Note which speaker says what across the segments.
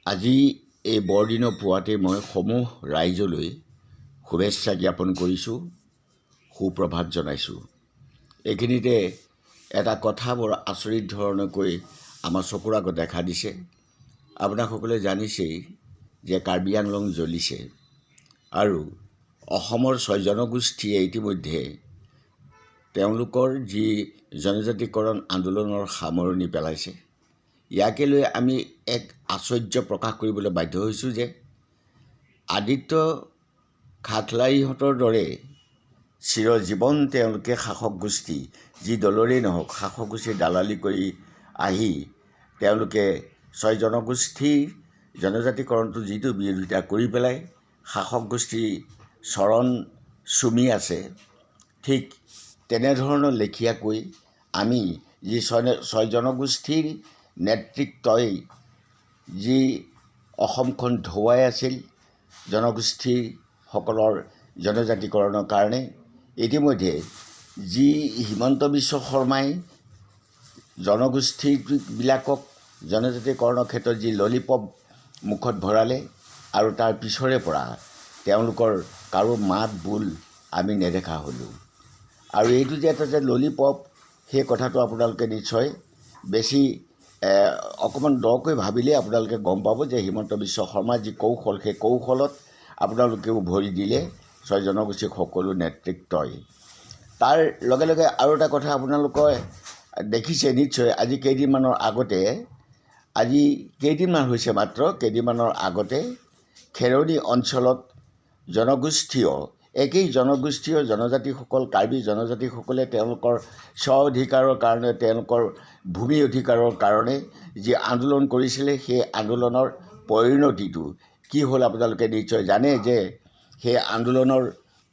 Speaker 1: আজি এই বৰদিনৰ পুৱাতে মই সমূহ ৰাইজলৈ শুভেচ্ছা জ্ঞাপন কৰিছোঁ, সুপ্ৰভাত জনাইছোঁ। এইখিনিতে এটা কথা বৰ আচৰিত ধৰণকৈ আমাৰ চকুৰ আগত দেখা দিছে। আপোনাসকলে জানিছেই যে কাৰ্বি আংলং জ্বলিছে আৰু অসমৰ 6 জনগোষ্ঠীয়ে ইতিমধ্যে তেওঁলোকৰ যি জনজাতিকৰণ আন্দোলনৰ সামৰণি পেলাইছে। ইয়াকে লৈ আমি এক আশ্চৰ্য প্ৰকাশ কৰিবলৈ বাধ্য হৈছোঁ যে আদিত্য খাটলাইহঁতৰ দৰে চিৰজীৱন তেওঁলোকে শাসক গোষ্ঠী যি দলৰেই নহওক শাসক গোষ্ঠীৰ দালালি কৰি আহি তেওঁলোকে 6 জনগোষ্ঠীৰ জনজাতিকৰণটো যিটো বিৰোধিতা কৰি পেলাই শাসক গোষ্ঠীৰ চৰণ চুমি আছে, ঠিক তেনেধৰণৰ লেখীয়াকৈ আমি যি 6 জনগোষ্ঠীৰ নেতৃত্বই যি অসমখন ধুৱাই আছিল জনগোষ্ঠীসকলৰ জনজাতিকৰণৰ কাৰণে, ইতিমধ্যে যি হিমন্ত বিশ্ব শৰ্মাই জনগোষ্ঠীবিলাকক জনজাতিকৰণৰ ক্ষেত্ৰত যি ললিপপ মুখত ভৰালে আৰু তাৰ পিছৰে পৰা তেওঁলোকৰ কাৰো মাত বোল আমি নেদেখা হ'লোঁ। আৰু এইটো যে এটা যে ললিপপ, সেই কথাটো আপোনালোকে নিশ্চয় বেছি অকণমান দকৈ ভাবিলেই আপোনালোকে গম পাব যে হিমন্ত বিশ্ব শৰ্মাৰ যি কৌশল, সেই কৌশলত আপোনালোকেও ভৰি দিলে 6 জনগোষ্ঠীৰ সকলো নেতৃত্বই। তাৰ লগে লগে আৰু এটা কথা আপোনালোকে দেখিছে নিশ্চয়, আজি কেইদিনমান হৈছে মাত্ৰ কেইদিনমানৰ আগতে খেৰনি অঞ্চলত একেই জনগোষ্ঠীয় জনজাতিসকল কাৰ্বি জনজাতিসকলে তেওঁলোকৰ স্ব অধিকাৰৰ কাৰণে, তেওঁলোকৰ ভূমি অধিকাৰৰ কাৰণে যি আন্দোলন কৰিছিলে, সেই আন্দোলনৰ পৰিণতিটো কি হ'ল আপোনালোকে নিশ্চয় জানে যে সেই আন্দোলনৰ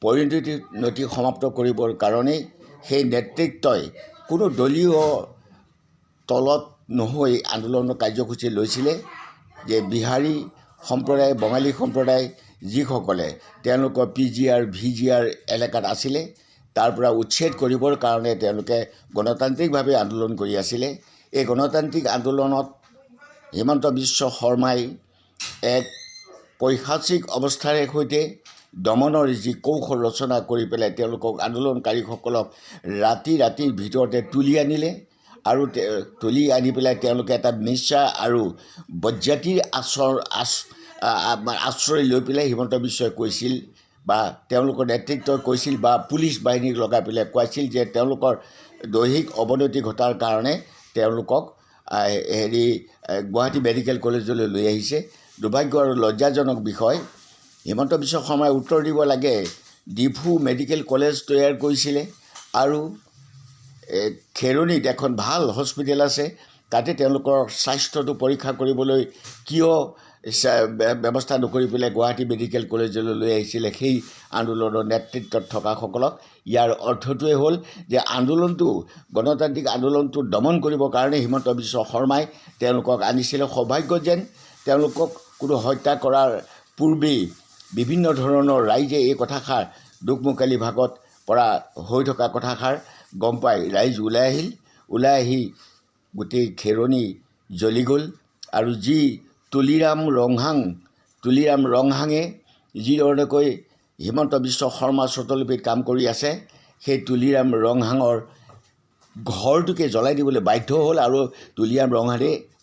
Speaker 1: পৰিণতি সমাপ্ত কৰিবৰ কাৰণেই সেই নেতৃত্বই কোনো দলীয় তলত নহৈ আন্দোলনৰ কাৰ্যসূচী লৈছিলে যে বিহাৰী সম্প্ৰদায়, বঙালী সম্প্ৰদায় যিসকলে তেওঁলোকৰ PGR VGR এলেকাত আছিলে, তাৰ পৰা উচ্ছেদ কৰিবৰ কাৰণে তেওঁলোকে গণতান্ত্ৰিকভাৱে আন্দোলন কৰি আছিলে। এই গণতান্ত্ৰিক আন্দোলনত হিমন্ত বিশ্ব শৰ্মাই এক পৈশাচিক অৱস্থাৰে সৈতে দমনৰ যি কৌশল ৰচনা কৰি পেলাই তেওঁলোকক আন্দোলনকাৰীসকলক ৰাতিৰ ভিতৰতে তুলি আনিলে আৰু তুলি আনি পেলাই তেওঁলোকে এটা মিছা আৰু বজ্জাতিৰ আশ্ৰয় লৈ পেলাই হিমন্ত বিশ্বই কৈছিল বা তেওঁলোকৰ নেতৃত্বই কৈছিল বা পুলিচ বাহিনীক লগাই পেলাই কৈছিল যে তেওঁলোকৰ দৈহিক অৱনতি ঘটাৰ কাৰণে তেওঁলোকক গুৱাহাটী মেডিকেল কলেজলৈ লৈ আহিছে। দুৰ্ভাগ্য আৰু লজ্জাজনক বিষয়, হিমন্ত বিশ্ব শৰ্মাই উত্তৰ দিব লাগে ডিফু মেডিকেল কলেজ তৈয়াৰ কৰিছিলে আৰু খেৰনিত এখন ভাল হস্পিটেল আছে, তাতে তেওঁলোকৰ স্বাস্থ্যটো পৰীক্ষা কৰিবলৈ কিয় ব্যৱস্থা নকৰি পেলাই গুৱাহাটী মেডিকেল কলেজলৈ লৈ আহিছিলে সেই আন্দোলনৰ নেতৃত্বত থকাসকলক। ইয়াৰ অৰ্থটোৱে হ'ল যে গণতান্ত্ৰিক আন্দোলনটো দমন কৰিবৰ কাৰণে হিমন্ত বিশ্ব শৰ্মাই তেওঁলোকক আনিছিলে। সৌভাগ্য যেন তেওঁলোকক কোনো হত্যা কৰাৰ পূৰ্বেই বিভিন্ন ধৰণৰ ৰাইজে এই কথাষাৰ দুখমুকালি ভাগত পৰা হৈ থকা কথাষাৰ গম পাই ৰাইজ ওলাই আহি গোটেই খেৰনি জ্বলি গ'ল। আৰু যি তুলিৰাম ৰংহাঙে যিধৰণেকৈ হিমন্ত বিশ্ব শৰ্মাৰ চটলিপিত কাম কৰি আছে, সেই তুলিৰাম ৰংহাঙৰ ঘৰটোকে জ্বলাই দিবলৈ বাধ্য হ'ল আৰু তুলিৰাম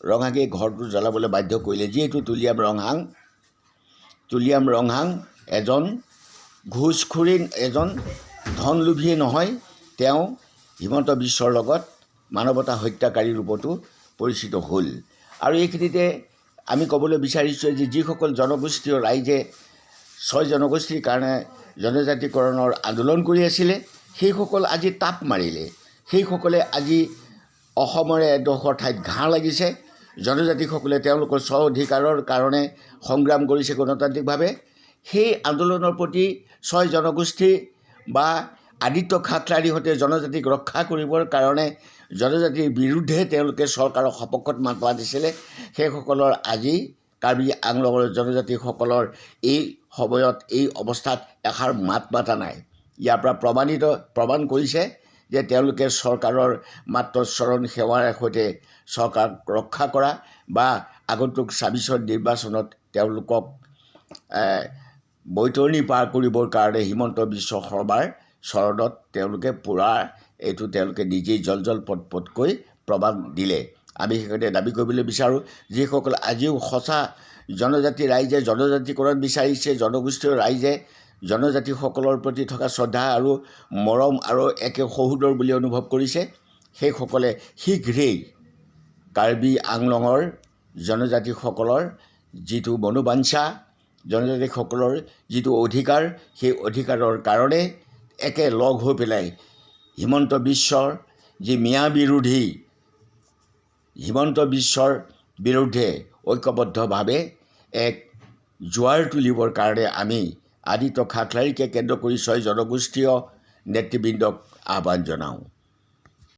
Speaker 1: ৰংহাঙে ঘৰটো জ্বলাবলৈ বাধ্য কৰিলে। যিহেতু তুলিৰাম ৰংহাং এজন ঘুষখোৰী, এজন ধনলোভীয়ে নহয়, তেওঁ হিমন্ত বিশ্বৰ লগত মানৱতা হত্যাকাৰী ৰূপতো পৰিচিত হ'ল। আৰু এইখিনিতে আমি ক'বলৈ বিচাৰিছোঁ যে যিসকল জনগোষ্ঠীয় ৰাইজে 6 জনগোষ্ঠীৰ কাৰণে জনজাতিকৰণৰ আন্দোলন কৰি আছিলে, সেইসকল আজি তাপ মাৰিলে। সেইসকলে আজি অসমৰে এডোখৰ ঠাইত ঘাঁহ লাগিছে। জনজাতিসকলে তেওঁলোকৰ স্ব অধিকাৰৰ কাৰণে সংগ্ৰাম কৰিছে গণতান্ত্ৰিকভাৱে। সেই আন্দোলনৰ প্ৰতি 6 জনগোষ্ঠী বা আদিত্য খাটলাইহঁতে জনজাতিক ৰক্ষা কৰিবৰ কাৰণে জনজাতিৰ বিৰুদ্ধে তেওঁলোকে চৰকাৰৰ সপক্ষত মাত মাতিছিলে। সেইসকলৰ আজি কাৰ্বি আংলঙৰ জনজাতিসকলৰ এই সময়ত এই অৱস্থাত এষাৰ মাত মাতা নাই। ইয়াৰ পৰা প্ৰমাণ কৰিছে যে তেওঁলোকে চৰকাৰৰ মাত্ৰ চৰণ সেৱাৰ সৈতে চৰকাৰক ৰক্ষা কৰা বা আগন্তুক ২৬ নিৰ্বাচনত তেওঁলোকক বৈতৰণি পাৰ কৰিবৰ কাৰণে হিমন্ত বিশ্ব শৰ্মাৰ চৰণত তেওঁলোকে পূৰা এইটো তেওঁলোকে নিজেই জল পটকৈ প্ৰমাণ দিলে। আমি সেইকাৰণে দাবী কৰিবলৈ বিচাৰোঁ, যিসকল আজিও সঁচা জনজাতি ৰাইজে জনজাতিকৰণ বিচাৰিছে, জনগোষ্ঠীয় ৰাইজে জনজাতিসকলৰ প্ৰতি থকা শ্ৰদ্ধা আৰু মৰম আৰু একে সহোদৰ বুলি অনুভৱ কৰিছে, সেইসকলে শীঘ্ৰেই কাৰ্বি আংলঙৰ জনজাতিসকলৰ যিটো মনোবাঞ্ছা, জনজাতিসকলৰ যিটো অধিকাৰ, সেই অধিকাৰৰ কাৰণে একে লগ হৈ পেলাই হিমন্ত বিশ্বৰ যি মিঞা বিৰোধী, হিমন্ত বিশ্বৰ বিৰুদ্ধে ঐক্যবদ্ধভাৱে এক জোৱাৰ তুলিবৰ কাৰণে আমি আদিত্য খাকলাৰীকে কেন্দ্ৰ কৰি ৬ জনগোষ্ঠীয় নেতৃবৃন্দক আহ্বান জনাওঁ।